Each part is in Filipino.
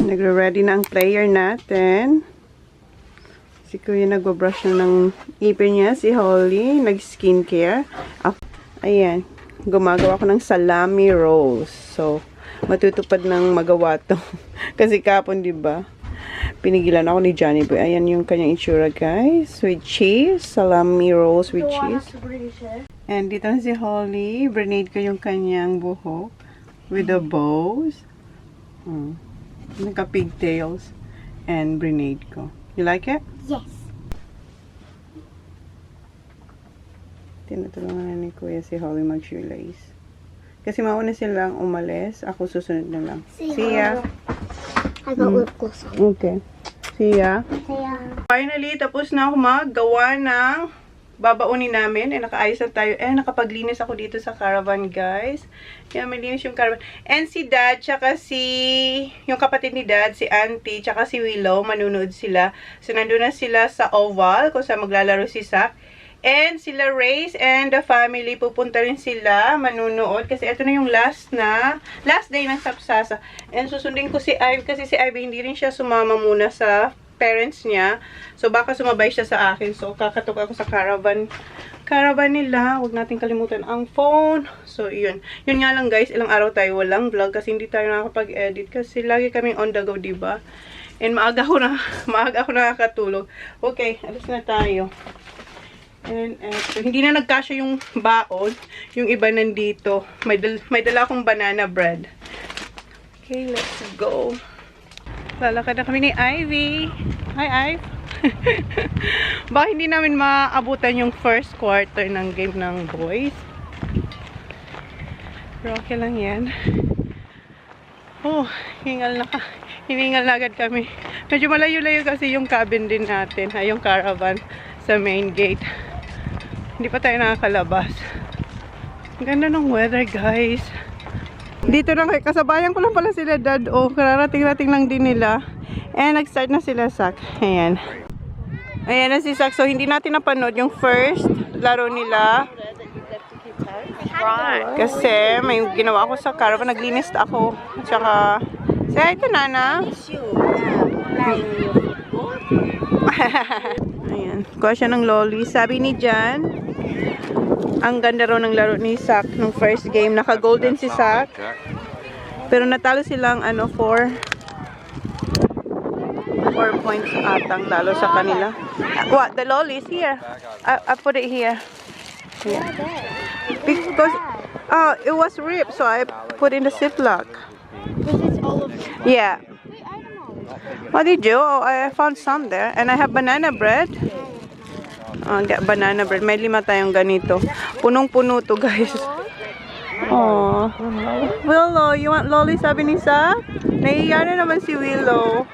Nagre-ready na ang player natin. Si Kuya nagbo-brush na ng ipin niya. Si Holly, nag-skincare. Ayan. Gumagawa ko ng salami rolls. So, matutupad ng magawa to. Kasi kapon, diba? Pinigilan ako ni Johnny Boy. Ayan yung kanyang itsura, guys. With cheese. Salami rolls with cheese. And dito na si Holly. Brinade ko yung kanyang buhok. With the bows. Naka-pigtails. And brinade ko. You like it? Yes. Tinutulungan na ni Kuya si Holly mag-shoelace. Kasi mauna silang umalis. Ako susunod na lang. See ya. I got lip gloss on. Okay. See ya. See ya. Finally, tapos na ako maggawa ng babaunin namin. Nakaayos na tayo. Nakapaglinis ako dito sa caravan, guys. Yan, malinis yung caravan. And si Dad, tsaka yung kapatid ni Dad, si Auntie, tsaka si Willow, manunood sila. So, nandun na sila sa oval, kung saan maglalaro si Zach. And sila Race and the family, pupunta rin sila manunood. Kasi ito na yung last day ng Sapsasa. And susundin ko si Ivy, kasi si Ivy hindi rin siya sumama muna sa parents niya. So, baka sumabay siya sa akin. So, kakatok ako sa caravan nila. Huwag natin kalimutan ang phone. So, yun. Yun nga lang, guys. Ilang araw tayo walang vlog kasi hindi tayo nakakapag-edit. Kasi lagi kaming on the go, diba? And maaga ako nakakatulog. Okay, alis na tayo. And so, hindi na nagkasya yung baon. Yung iba nandito. May dala akong banana bread. Okay, let's go. Lalakad na kami ni Ivy. Hi, Ivy. Baka hindi namin maabutan yung first quarter ng game ng boys. Pero okay lang yan. Oh, hiningal na agad kami. Medyo malayo-layo kasi yung cabin din natin. Yung caravan sa main gate. Hindi pa tayo nakakalabas. Ang ganda ng weather, guys. Dito lang, kasabayan ko lang pala sila, Dad. Kararating-rating lang din nila. And nag-start na sila, Zach. Ayan. Ayan na si Zach. So, hindi natin napanood yung first laro nila. Kasi may ginawa ako sa caravan. Naglinis ako. At saka, say hi to Nana. Ayan. Kuha siya ng lolly. Sabi ni Jan, ang ganda raw ng laro ni Zach nung first game. Naka-golden si Zach. Pero natalo silang 4 points atang talo sa kanila. What? The lolly is here. I put it here. Yeah. Because it was ripped, so I put in the ziplock. Yeah. What did you? Oh, I found some there. And I have banana bread. Get banana bread. May 5 tayong ganito. Punong-puno to, guys. Oh. Willow, you want lolly, sabi ni Zach? Naiiya na naman si Willow.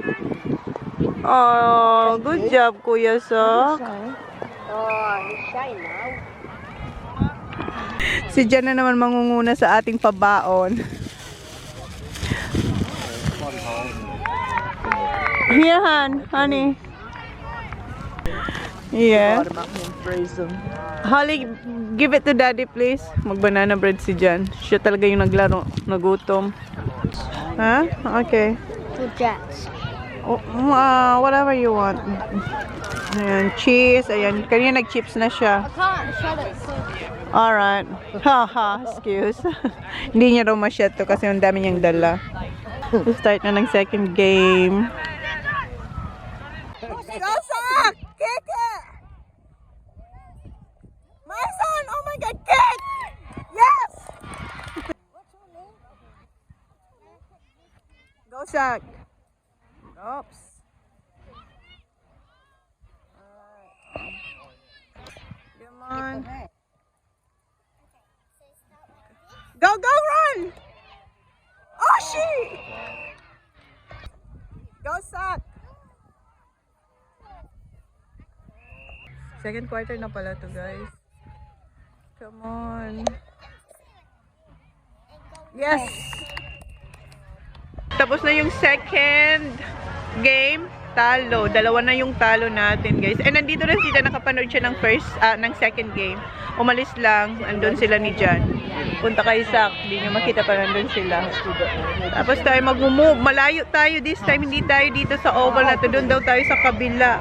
Oh, good job, Kuya Zach. He's shy now. Si Jan na naman mangunguna sa ating pabaon. Here, honey. Yeah. Holly, give it to Daddy, please. Mag-banana bread si Jan. Siya talaga yung naglaro. Nagutom. Huh? Okay. 2 jets. Whatever you want. Ayan, cheese. Ayan, kanina nag-chips na siya. I can't shut it. Alright. Haha, excuse. Hindi niya raw ma-shut to kasi ang dami niyang dala. Start na ng second game. Go, Zach! Kick it! My son! Oh my God! Kick! Yes! Go, Zach! Oops. Come on. Go, go, run! Oh, shit! Go, Zach! Second quarter na pala to, guys. Come on. Yes! Tapos na yung second game. Talo. 2 na yung talo natin, guys. And nandito na sila, nakapanood siya ng second game. Umalis lang. Andun sila ni Jan. punta kay Zach. Hindi nyo makita pa nandun sila. Tapos tayo mag-move. Malayo tayo this time. Hindi tayo dito sa oval na to. Doon daw tayo sa kabila.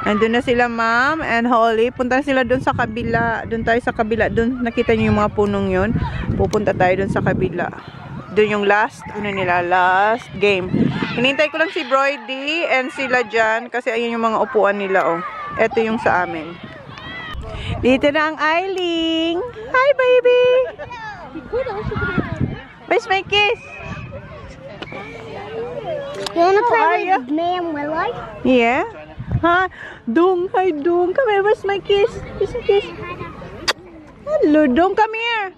Andun na sila, Ma'am and Holly. Punta na sila doon sa kabila. Doon tayo sa kabila. Doon nakita nyo yung mga punong yon. Pupunta tayo doon sa kabila. Doon yung last game. Hinintay ko lang si Brody and sila dyan kasi ayun yung mga upuan nila, oh. Ito yung sa amin. Dito na ang Eiling. Hi, baby. Where's my kiss? You wanna play with me and Willow? Yeah. Hi, Dung. Hi, Dung. Come here. Where's my kiss? Kiss, kiss. Hello, Dung. Come here.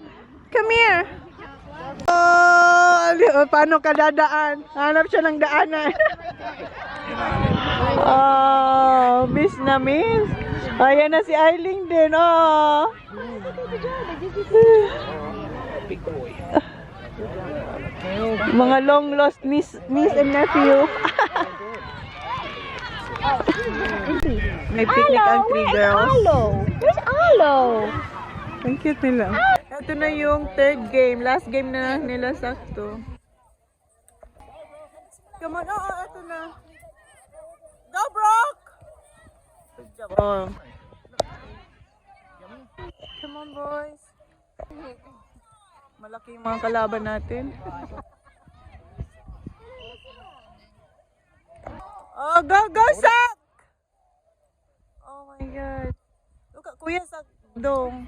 Come here. Oh, paano ka dadaan? Hanap siya ng daanan. Oh, miss na miss. Ayan na si Eiling din. Oh. Mga long lost niece and nephew. May picnic ang 3 girls. Where's Arlo? Ang cute nila. Ito na yung third game. Last game na nila sakto. Come on. Oh, ito na. Go, Brock! Good job. Oh. Come on, boys. Malaki yung mga kalaban natin. Oh, go, go, Sak! Oh my God. Look at Kuya Sak dong.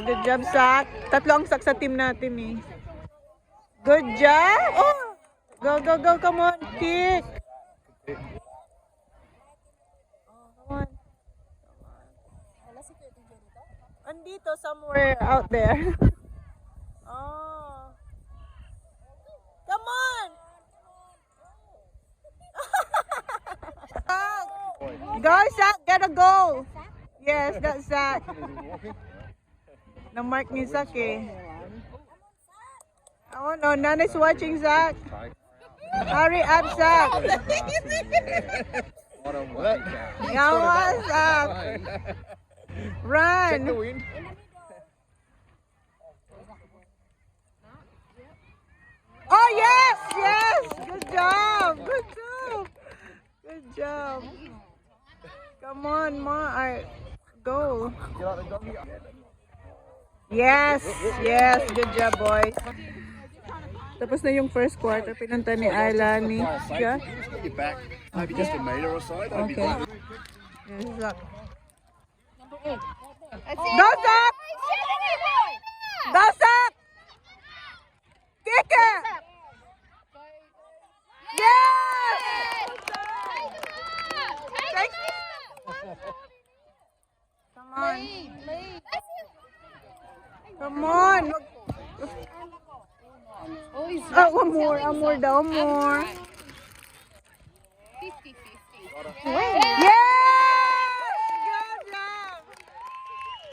Good job, Sak. Tatlo ang Sak sa team natin eh. Good job! Oh! Go, go, go, come on, kick! Oh, come on. Andito, somewhere out there. Oh. Come on! Go, Zach! Get a goal! Yes, that's Zach. Na-mark ni Zach eh. Oh no, Nana's watching Zach. Hurry up, Zach! Come on, Zach! Run! Oh yes! Yes! Good job! Good job! Good job! Come on, Ma. Go. Yes! Yes! Good job, boys. Tapos na yung first quarter. Pinunta ni Ayla ni Jack. Maybe just a meter or so. That'd be Okay. great. Yes, Zach. Go, Zach! Go, Zach! Kick it! Yes! Come on. Come on. Oh, one more daw, more. Yes! Good job!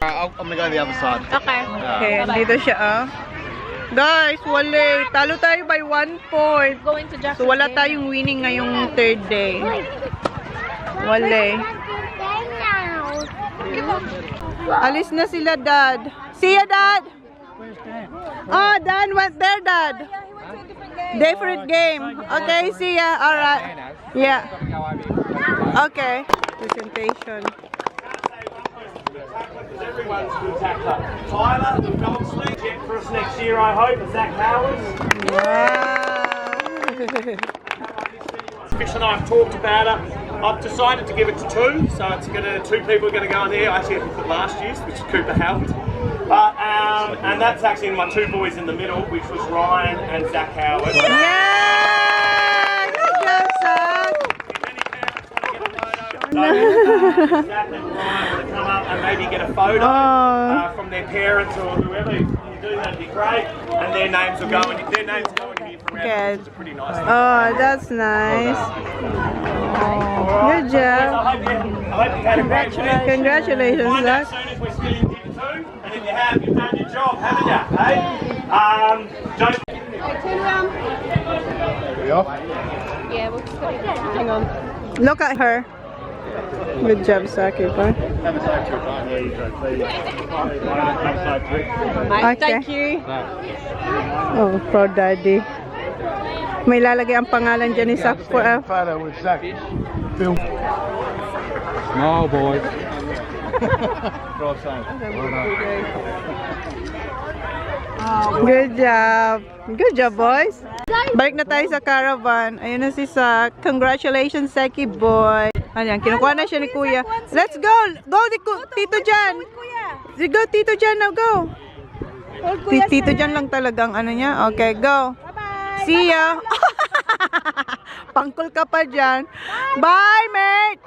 I'm gonna go to the other side. Okay, dito siya Guys, wala. Talo tayo by 1 point. So wala tayong winning ngayong third day. Wala. Alis na sila, Dad. See ya, Dad. Oh, Dan went there, Dad. Different game. Okay, see ya. Alright. Yeah. Okay. Presentation. Everyone's good tackler. Tyler, the gold sleeve, get for us next year, I hope, and Zach Howard. Wow. Fish and I have talked about it. I've decided to give it to 2, so it's two people are going to go in there. I actually had to put last year's, which is Cooper Howard. But, and that's actually my 2 boys in the middle, which was Ryan and Zach Howard. Yeah! Good job, son. Zach and Ryan want to come up and maybe get a photo from their parents or whoever. If you do, that'd be great. And their names will go in here from around, which is a pretty nice thing. Oh, that's nice. Good job. I hope you had a great week. Congratulations, Find out Zach. soon if we're still in Tier 2, and if you have, you've done your job, haven't you? Hey? Don't. Look at her. Good job, Saki. Have a safe trip, aren't you? Okay. Thank you. Oh, proud daddy. May lalagay ang pangalan dyan ni Zach for Photo with Zach. Phil. Small boy. Drive safe. Good job. Good job, boys. Balik na tayo sa caravan. Ayun na si Zach. Congratulations, Seki boy. Ayan, kinukuha na siya ni Kuya. Let's go! Go, Tito Jan! Go, Tito Jan, now go! Tito Jan lang talagang ano niya. Okay, go! See ya! Pangkol ka pa dyan. Bye, mate!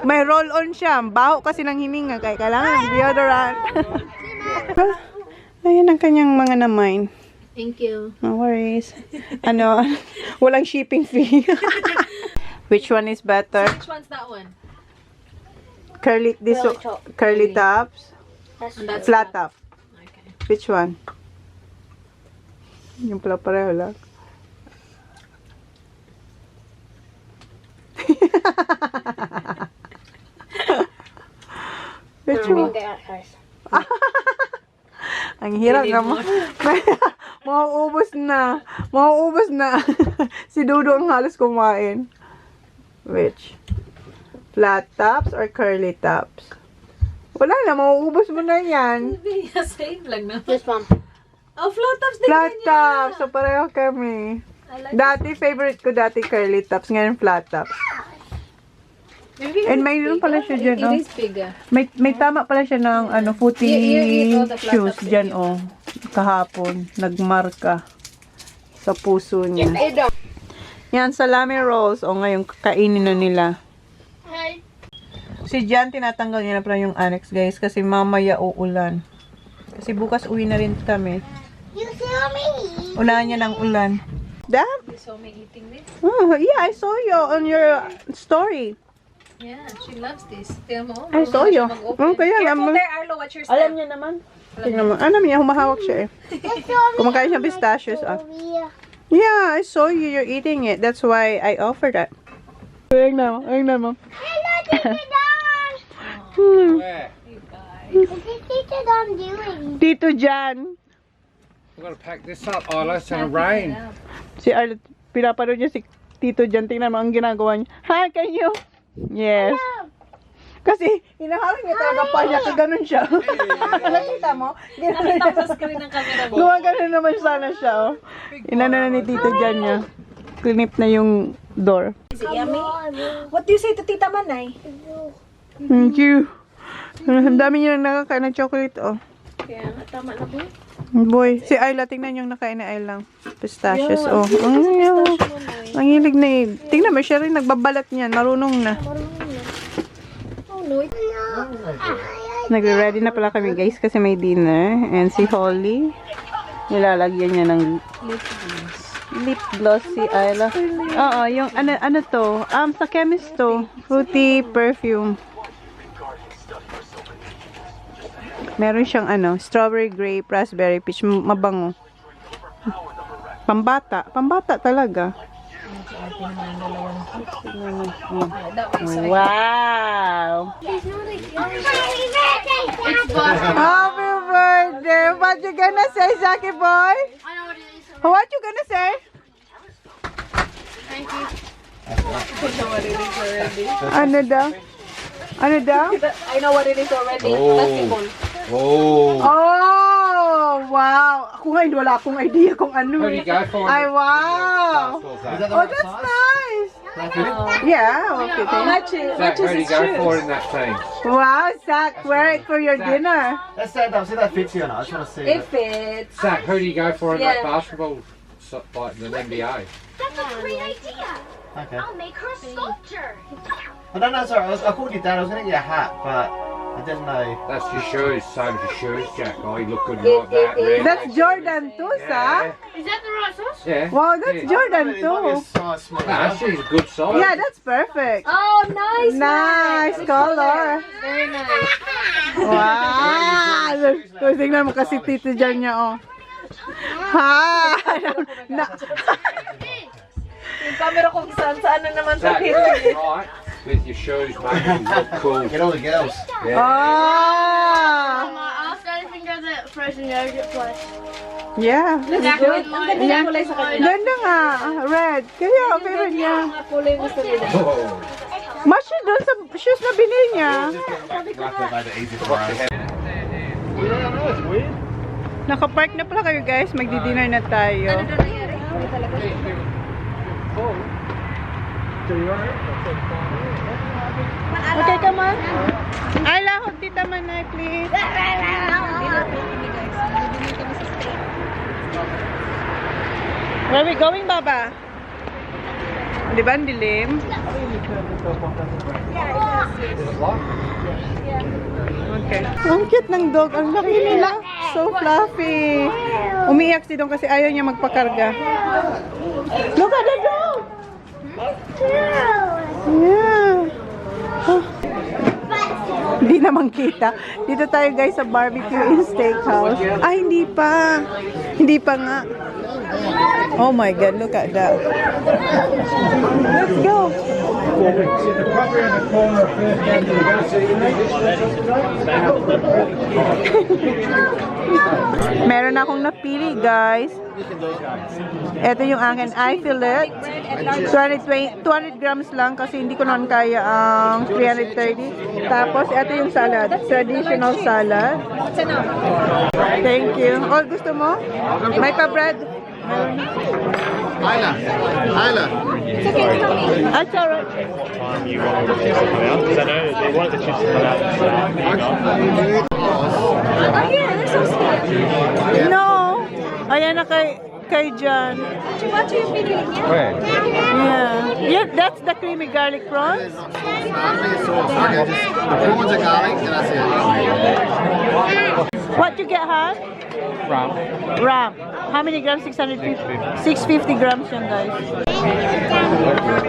May roll-on siya. Baho kasi ng hininga. Kaya kailangan ng deodorant. Ayan ang kanyang mga namain. Thank you. No worries. Ano, walang shipping fee. Which one is better? Which one's that one? Curly tops? And that's Flat top? Okay. Which one? Yung pala pareho lang. Which one? Ang hirap naman. Mauubos na. Mauubos na. Si Dudo ang halos kumain. Which? Flat tops or curly tops? Wala na, mauubos mo na yan. Same lang na. This one. Oh, flat tops din Flat ganyan. tops. So pareho kami. I like Dati favorite ko dati curly tops. Ngayon flat tops. And mayroon pala siya dyan, oh. It is bigger. May tama pala siya ng ano, footy You all the flat shoes tops dyan, oh. Kahapon. Nagmarka sa puso niya. Yan, salami rolls. O, ngayon kakainin na nila. Si Jan, tinatanggal niya na pala yung annex, guys. Kasi mamaya uulan. Kasi bukas uwi na rin kami. You saw me. Unahan niya ng ulan. Dam? You saw me eating this? Oh, yeah, I saw you on your story. Yeah, she loves this. Tingnan mo. I saw you. Oh, kaya Careful alam there, Arlo. Watch your step. Alam niya naman. Tingnan mo. Alam niya, humahawak siya eh. Kumakain siya pistachios, ah. Yeah, I saw you. You're eating it. That's why I offered it. Tingnan mo. Tingnan mo. Where? What is Tito Don doing? Tito Jan. We've got to pack this up, Isla. It's going to rain. Si Arlo, pinapanood niya si Tito Jan. Tingnan mo ang ginagawa niya. Hi, can you? Yes. Kasi, hinaharang niya talaga pa niya. Kaganon siya. Nakita mo? Nakita ko sa screen ng camera mo. Gumagano naman sana siya, oh. Inano na ni Tito Jan niya. Clinip na yung door. Yummy. What do you say to Tita Manay? Thank you. Ang dami niya nakakain ng chocolate, oh. Kaya nga, tama na po. Boy, si Ayla, tingnan yung nakain na Ayla. Pistachios, oh. Ang hilig na eh. Tingnan mo, siya rin nagbabalat niyan. Marunong na. Oh, no. Nagre-ready na pala kami, guys, kasi may dinner. And si Holly, nilalagyan niya ng lip gloss si Ayla. Oo, yung ano to? Sa chemist to. Fruity perfume. Meron siyang strawberry grape, raspberry peach, mabango. Pambata. Pambata talaga. Wow! Happy birthday! What you gonna say, Zaki boy? What you gonna say? Thank you. Ano daw? Ano daw? I know what it is already. Oh. Basketball. Oh. Oh! Wow! Ako nga, wala akong idea kung ano. Where do you go for it? Ay, wow! Is that the Oh, right that's size? nice! Yeah, okay. Match it. Zach, Matches where do you his go shoes. for it in that team? Wow, Zach, wear it for your Zach. dinner. Let's stand up. See if that fits you or not. I just want to see It it. fits. Zach, who do you go for in Yeah. that basketball, like the NBA? That's a great idea. Okay. I'll make her a sculpture. I don't know. Sorry, I called you Dad. I was going to get you a hat, but I didn't know. That's your shoes. Same as your shoes, Jack. Oh, you look good like that. Red. That's Jordan too, Zach. Is that the right size? Yeah. Wow, that's Yeah. Jordan It's not too. a size small. Nah, she's a good size. Yeah, that's perfect. Oh, nice. Nice color. Very nice. Wow! Tingnan mo kasi Tito Jan niya, oh. Ha! Yung camera kung saan na naman sa Zach, hit. right? with your shoes, mate. You look cool. Get all the girls. Yeah. Ah! I was trying to think of the frozen yogurt place. Yeah. Ang ganda ng kulay sa kanila. Ganda nga. Red. Kaya, favorite niya. Ang kulay gusto nila. Oh. Mas yun doon sa shoes na binili niya. Wrap it, made it easy for us. Nakapark na pala kayo guys. Magdi-dinner na tayo. Okay, come on. Ayla, hug tita Manay, please. Where are we going, Baba? Di ba ang dilim? Okay. Ang cute ng dog. Ang laki nila. So fluffy. Umiiyak si Dong kasi ayaw niya magpakarga. Look at the dog! Yeah. Oh. Hindi naman kita. Dito tayo guys sa barbecue in steakhouse. Ah, hindi pa. Hindi pa nga. Oh my God, look at that. Let's go. Meron akong napili guys. Ito yung akin eye fillet. 200 grams lang kasi hindi ko naman kaya ang 330. Tapos ito yung salad. Traditional salad. Thank you. Oh, gusto mo? May pa-bread? Ayla. Ayla. That's alright. You want to chips to come out? Because I know they wanted the chips to come out. Oh yeah, they're so sweet. No. Ayan na kay John. Chihuahua yung pinili niya. Where? Yeah, that's the creamy garlic prawns. Okay, just the prawns are garlic, and that's it. What you get, Han? Rum. Ram. How many grams? 650. 650 grams yan, guys.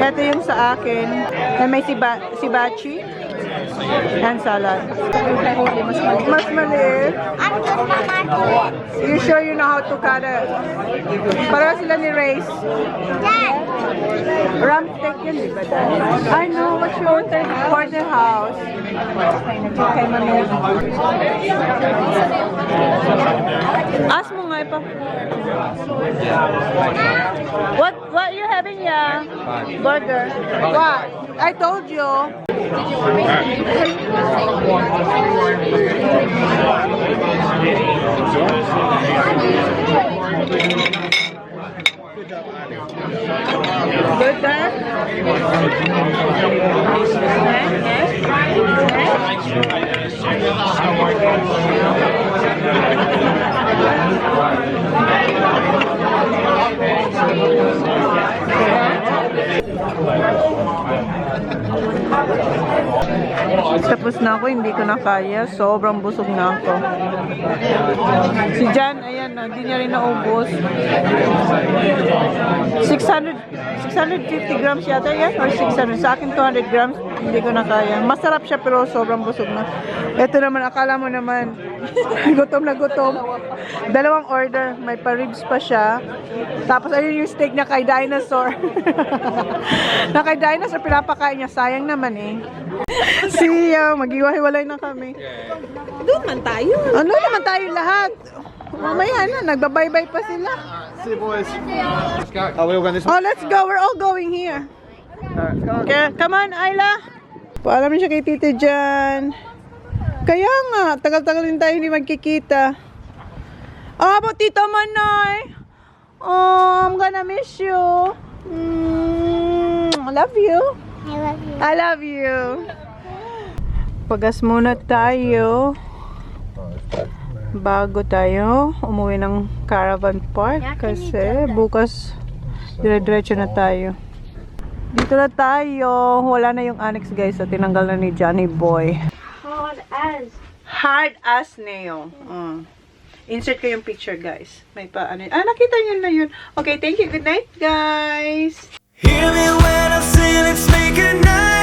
Ito yung sa akin. Na may sibachi. And salad. Mas maliit. I'm good, Mama. You sure you know how to cut it? Para sila ni Race. Dad. Ram steak yun, di ba, Dad? I know. What's your porterhouse? Okay, mami. Ask mo nga ipa. What you having, yeah? Burger. What? I told you. Good, Dad? Tapos na ako, hindi ko na kaya. Sobrang busog na ako. Si Jan, ayan, hindi niya rin naubos. 650 grams yata yan? Or 600? Sa akin 200 grams, hindi ko na kaya. Masarap siya pero sobrang busog na. Ito naman, akala mo naman, gutom na gutom. Dalawang order, may pa-ribs pa siya. Tapos ayun yung steak na kay dinosaur. Na kay dinosaur, pinapakain niya. Sayang naman eh. Siya, mag-iwahiwalay na kami. Doon man tayo. Ano naman tayo lahat? Mamaya na, nagbabaybay pa sila. See you, boys. Let's go. Oh, we're all going this way. Oh, let's go. We're all going here. Okay, come on, Ayla. Paalam siya kay Tita Jan. Kaya nga, tagal-tagal din tayo hindi magkikita. Oh, about Tita Manay. Oh, I'm gonna miss you. I love you. I love you. I love you. Pagas muna tayo. Bago tayo umuwi ng caravan park kasi bukas dire-diretso na tayo. Dito na tayo. Wala na yung annex guys. So tinanggal na ni Johnny Boy. Hard as nail. Insert ko yung picture guys. May pa ano. Ah, nakita niyo na yun. Okay, thank you. Good night guys. Hear me when I say let's make a night.